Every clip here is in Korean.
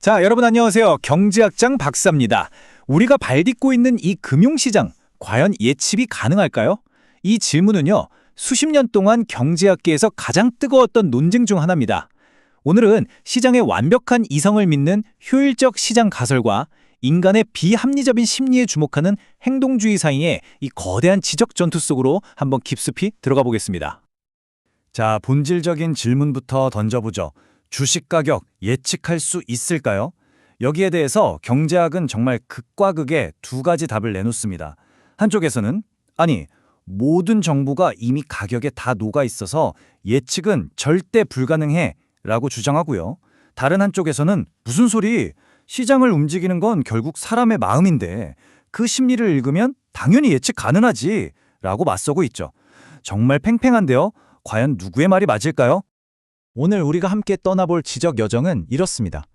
자, 여러분 안녕하세요. 경제학장 박사입니다. 우리가 발딛고 있는 이 금융시장, 과연 예측이 가능할까요? 이 질문은요, 수십 년 동안 경제학계에서 가장 뜨거웠던 논쟁 중 하나입니다. 오늘은 시장의 완벽한 이성을 믿는 효율적 시장 가설과 인간의 비합리적인 심리에 주목하는 행동주의 사이의 이 거대한 지적 전투 속으로 한번 깊숙이 들어가 보겠습니다. 자, 본질적인 질문부터 던져보죠. 주식 가격 예측할 수 있을까요? 여기에 대해서 경제학은 정말 극과 극의 두 가지 답을 내놓습니다. 한쪽에서는 아니, 모든 정보가 이미 가격에 다 녹아 있어서 예측은 절대 불가능해 라고 주장하고요. 다른 한쪽에서는 무슨 소리? 시장을 움직이는 건 결국 사람의 마음인데 그 심리를 읽으면 당연히 예측 가능하지 라고 맞서고 있죠. 정말 팽팽한데요. 과연 누구의 말이 맞을까요? 오늘 우리가 함께 떠나볼 지적 여정은 이렇습니다.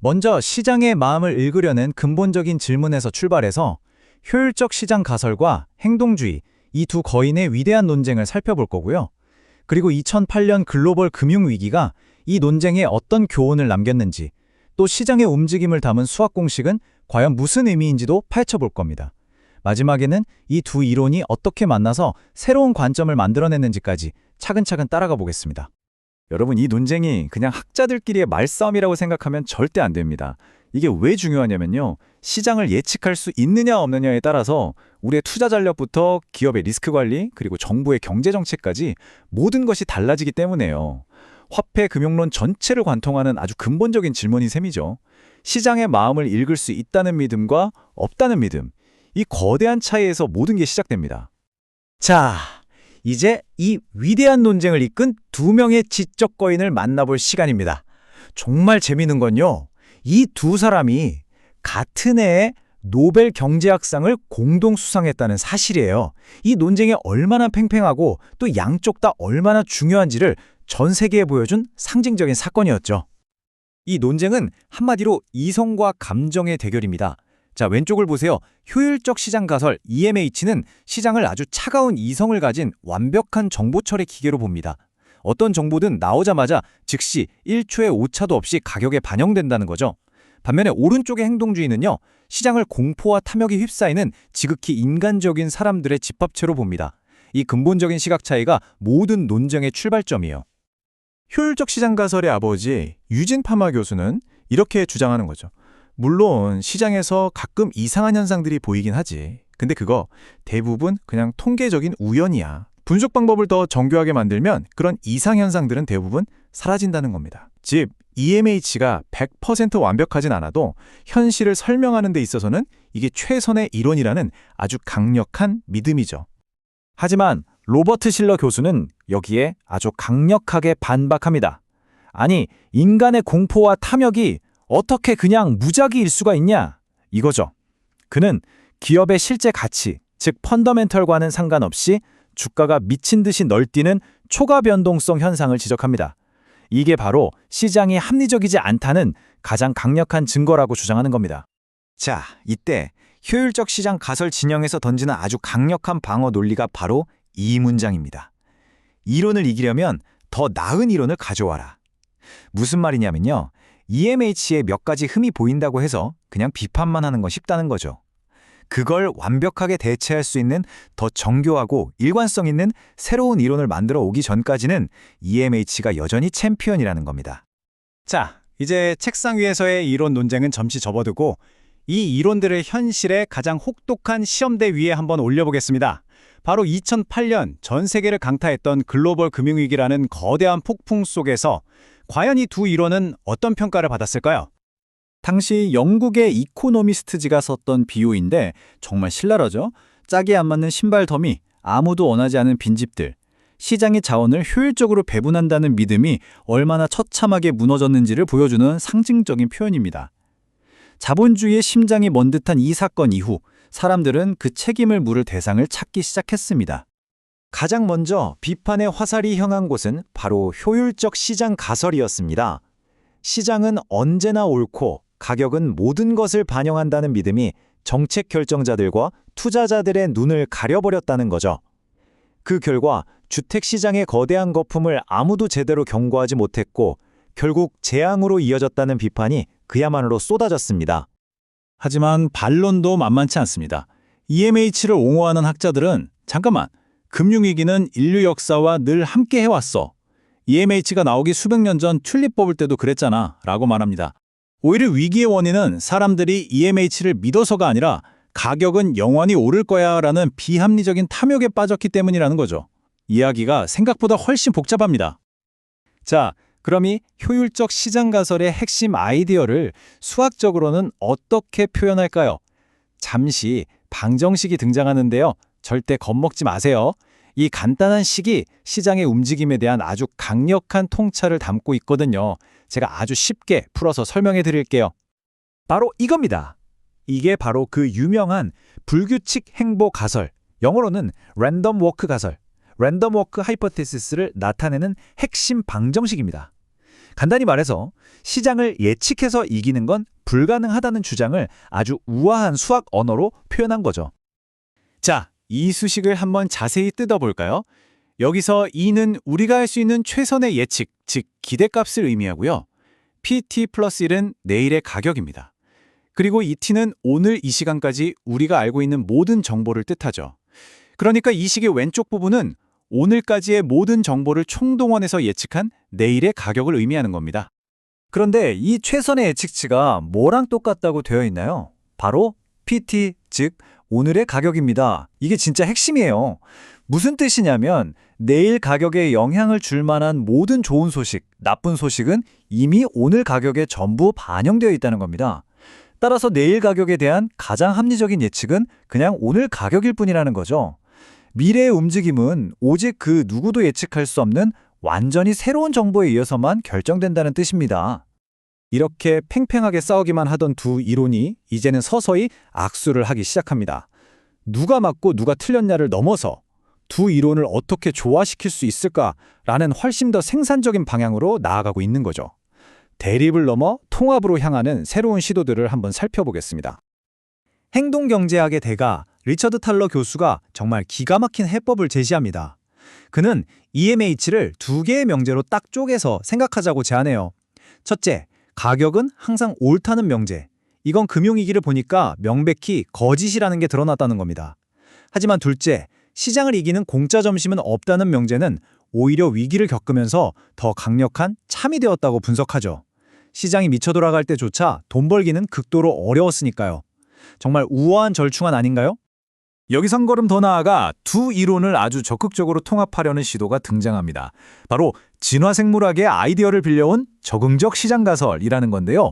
먼저 시장의 마음을 읽으려는 근본적인 질문에서 출발해서 효율적 시장 가설과 행동주의, 이 두 거인의 위대한 논쟁을 살펴볼 거고요. 그리고 2008년 글로벌 금융위기가 이 논쟁에 어떤 교훈을 남겼는지, 또 시장의 움직임을 담은 수학 공식은 과연 무슨 의미인지도 파헤쳐볼 겁니다. 마지막에는 이 두 이론이 어떻게 만나서 새로운 관점을 만들어냈는지까지 차근차근 따라가 보겠습니다. 여러분, 이 논쟁이 그냥 학자들끼리의 말싸움이라고 생각하면 절대 안 됩니다. 이게 왜 중요하냐면요. 시장을 예측할 수 있느냐 없느냐에 따라서 우리의 투자 전략부터 기업의 리스크 관리, 그리고 정부의 경제 정책까지 모든 것이 달라지기 때문에요. 화폐 금융론 전체를 관통하는 아주 근본적인 질문인 셈이죠. 시장의 마음을 읽을 수 있다는 믿음과 없다는 믿음, 이 거대한 차이에서 모든 게 시작됩니다. 자, 이제 이 위대한 논쟁을 이끈 두 명의 지적 거인을 만나볼 시간입니다. 정말 재미있는 건요, 이 두 사람이 같은 해에 노벨 경제학상을 공동 수상했다는 사실이에요. 이 논쟁이 얼마나 팽팽하고 또 양쪽 다 얼마나 중요한지를 전 세계에 보여준 상징적인 사건이었죠. 이 논쟁은 한마디로 이성과 감정의 대결입니다. 자, 왼쪽을 보세요. 효율적 시장 가설 EMH는 시장을 아주 차가운 이성을 가진 완벽한 정보 처리 기계로 봅니다. 어떤 정보든 나오자마자 즉시 1초의 오차도 없이 가격에 반영된다는 거죠. 반면에 오른쪽의 행동주의는요, 시장을 공포와 탐욕이 휩싸이는 지극히 인간적인 사람들의 집합체로 봅니다. 이 근본적인 시각 차이가 모든 논쟁의 출발점이에요. 효율적 시장 가설의 아버지 유진 파마 교수는 이렇게 주장하는 거죠. 물론 시장에서 가끔 이상한 현상들이 보이긴 하지. 근데 그거 대부분 그냥 통계적인 우연이야. 분석 방법을 더 정교하게 만들면 그런 이상 현상들은 대부분 사라진다는 겁니다. 즉, EMH가 100% 완벽하진 않아도 현실을 설명하는 데 있어서는 이게 최선의 이론이라는 아주 강력한 믿음이죠. 하지만 로버트 실러 교수는 여기에 아주 강력하게 반박합니다. 아니, 인간의 공포와 탐욕이 어떻게 그냥 무작위일 수가 있냐? 이거죠. 그는 기업의 실제 가치, 즉 펀더멘털과는 상관없이 주가가 미친 듯이 널뛰는 초과 변동성 현상을 지적합니다. 이게 바로 시장이 합리적이지 않다는 가장 강력한 증거라고 주장하는 겁니다. 자, 이때 효율적 시장 가설 진영에서 던지는 아주 강력한 방어 논리가 바로 이 문장입니다. 이론을 이기려면 더 나은 이론을 가져와라. 무슨 말이냐면요, EMH에 몇 가지 흠이 보인다고 해서 그냥 비판만 하는 건 쉽다는 거죠. 그걸 완벽하게 대체할 수 있는 더 정교하고 일관성 있는 새로운 이론을 만들어 오기 전까지는 EMH가 여전히 챔피언이라는 겁니다. 자, 이제 책상 위에서의 이론 논쟁은 잠시 접어두고 이 이론들을 현실의 가장 혹독한 시험대 위에 한번 올려보겠습니다. 바로 2008년 전 세계를 강타했던 글로벌 금융위기라는 거대한 폭풍 속에서 과연 이 두 이론은 어떤 평가를 받았을까요? 당시 영국의 이코노미스트지가 썼던 비유인데 정말 신랄하죠? 짝이 안 맞는 신발 더미, 아무도 원하지 않은 빈집들. 시장의 자원을 효율적으로 배분한다는 믿음이 얼마나 처참하게 무너졌는지를 보여주는 상징적인 표현입니다. 자본주의의 심장이 먼 듯한 이 사건 이후 사람들은 그 책임을 물을 대상을 찾기 시작했습니다. 가장 먼저 비판의 화살이 향한 곳은 바로 효율적 시장 가설이었습니다. 시장은 언제나 옳고 가격은 모든 것을 반영한다는 믿음이 정책 결정자들과 투자자들의 눈을 가려버렸다는 거죠. 그 결과 주택시장의 거대한 거품을 아무도 제대로 경고하지 못했고 결국 재앙으로 이어졌다는 비판이 그야말로 쏟아졌습니다. 하지만 반론도 만만치 않습니다. EMH를 옹호하는 학자들은 잠깐만, 금융위기는 인류 역사와 늘 함께 해왔어. EMH가 나오기 수백 년 전 튤립 뽑을 때도 그랬잖아 라고 말합니다. 오히려 위기의 원인은 사람들이 EMH를 믿어서가 아니라 가격은 영원히 오를 거야 라는 비합리적인 탐욕에 빠졌기 때문이라는 거죠. 이야기가 생각보다 훨씬 복잡합니다. 자, 그럼 이 효율적 시장 가설의 핵심 아이디어를 수학적으로는 어떻게 표현할까요? 잠시 방정식이 등장하는데요. 절대 겁먹지 마세요. 이 간단한 식이 시장의 움직임에 대한 아주 강력한 통찰을 담고 있거든요. 제가 아주 쉽게 풀어서 설명해 드릴게요. 바로 이겁니다. 이게 바로 그 유명한 불규칙 행보 가설, 영어로는 랜덤 워크 가설, 랜덤 워크 하이포테시스를 나타내는 핵심 방정식입니다. 간단히 말해서 시장을 예측해서 이기는 건 불가능하다는 주장을 아주 우아한 수학 언어로 표현한 거죠. 자, 이 수식을 한번 자세히 뜯어볼까요? 여기서 E는 우리가 할 수 있는 최선의 예측, 즉 기대값을 의미하고요. PT 플러스 1은 내일의 가격입니다. 그리고 ET는 오늘 이 시간까지 우리가 알고 있는 모든 정보를 뜻하죠. 그러니까 이 식의 왼쪽 부분은 오늘까지의 모든 정보를 총동원해서 예측한 내일의 가격을 의미하는 겁니다. 그런데 이 최선의 예측치가 뭐랑 똑같다고 되어 있나요? 바로 PT, 즉 오늘의 가격입니다. 이게 진짜 핵심이에요. 무슨 뜻이냐면 내일 가격에 영향을 줄 만한 모든 좋은 소식, 나쁜 소식은 이미 오늘 가격에 전부 반영되어 있다는 겁니다. 따라서 내일 가격에 대한 가장 합리적인 예측은 그냥 오늘 가격일 뿐이라는 거죠. 미래의 움직임은 오직 그 누구도 예측할 수 없는 완전히 새로운 정보에 의해서만 결정된다는 뜻입니다. 이렇게 팽팽하게 싸우기만 하던 두 이론이 이제는 서서히 악수를 하기 시작합니다. 누가 맞고 누가 틀렸냐를 넘어서 두 이론을 어떻게 조화시킬 수 있을까라는 훨씬 더 생산적인 방향으로 나아가고 있는 거죠. 대립을 넘어 통합으로 향하는 새로운 시도들을 한번 살펴보겠습니다. 행동경제학의 대가 리처드 탈러 교수가 정말 기가 막힌 해법을 제시합니다. 그는 EMH를 두 개의 명제로 딱 쪼개서 생각하자고 제안해요. 첫째, 가격은 항상 옳다는 명제. 이건 금융위기를 보니까 명백히 거짓이라는 게 드러났다는 겁니다. 하지만 둘째, 시장을 이기는 공짜 점심은 없다는 명제는 오히려 위기를 겪으면서 더 강력한 참이 되었다고 분석하죠. 시장이 미쳐 돌아갈 때조차 돈 벌기는 극도로 어려웠으니까요. 정말 우아한 절충안 아닌가요? 여기서 한 걸음 더 나아가 두 이론을 아주 적극적으로 통합하려는 시도가 등장합니다. 바로 진화생물학의 아이디어를 빌려온 적응적 시장 가설이라는 건데요.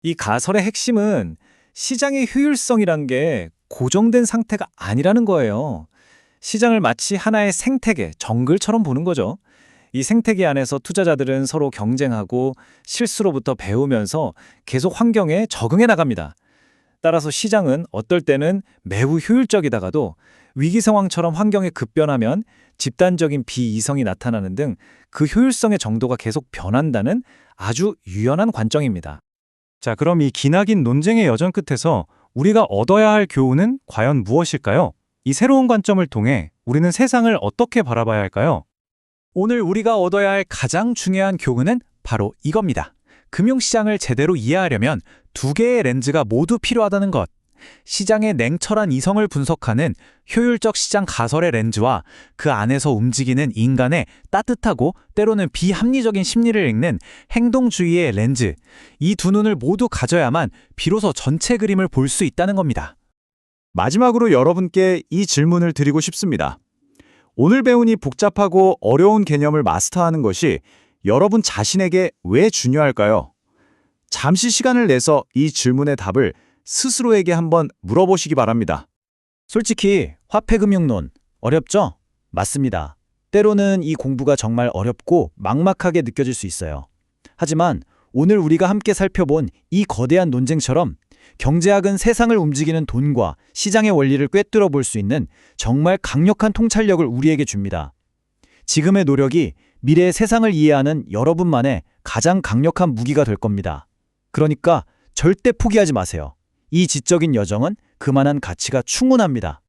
이 가설의 핵심은 시장의 효율성이란 게 고정된 상태가 아니라는 거예요. 시장을 마치 하나의 생태계, 정글처럼 보는 거죠. 이 생태계 안에서 투자자들은 서로 경쟁하고 실수로부터 배우면서 계속 환경에 적응해 나갑니다. 따라서 시장은 어떨 때는 매우 효율적이다가도 위기 상황처럼 환경이 급변하면 집단적인 비이성이 나타나는 등 그 효율성의 정도가 계속 변한다는 아주 유연한 관점입니다. 자, 그럼 이 기나긴 논쟁의 여정 끝에서 우리가 얻어야 할 교훈은 과연 무엇일까요? 이 새로운 관점을 통해 우리는 세상을 어떻게 바라봐야 할까요? 오늘 우리가 얻어야 할 가장 중요한 교훈은 바로 이겁니다. 금융시장을 제대로 이해하려면 두 개의 렌즈가 모두 필요하다는 것. 시장의 냉철한 이성을 분석하는 효율적 시장 가설의 렌즈와 그 안에서 움직이는 인간의 따뜻하고 때로는 비합리적인 심리를 읽는 행동주의의 렌즈. 이 두 눈을 모두 가져야만 비로소 전체 그림을 볼 수 있다는 겁니다. 마지막으로 여러분께 이 질문을 드리고 싶습니다. 오늘 배운 이 복잡하고 어려운 개념을 마스터하는 것이 여러분 자신에게 왜 중요할까요? 잠시 시간을 내서 이 질문의 답을 스스로에게 한번 물어보시기 바랍니다. 솔직히 화폐금융론 어렵죠? 맞습니다. 때로는 이 공부가 정말 어렵고 막막하게 느껴질 수 있어요. 하지만 오늘 우리가 함께 살펴본 이 거대한 논쟁처럼 경제학은 세상을 움직이는 돈과 시장의 원리를 꿰뚫어 볼 수 있는 정말 강력한 통찰력을 우리에게 줍니다. 지금의 노력이 미래의 세상을 이해하는 여러분만의 가장 강력한 무기가 될 겁니다. 그러니까 절대 포기하지 마세요. 이 지적인 여정은 그만한 가치가 충분합니다.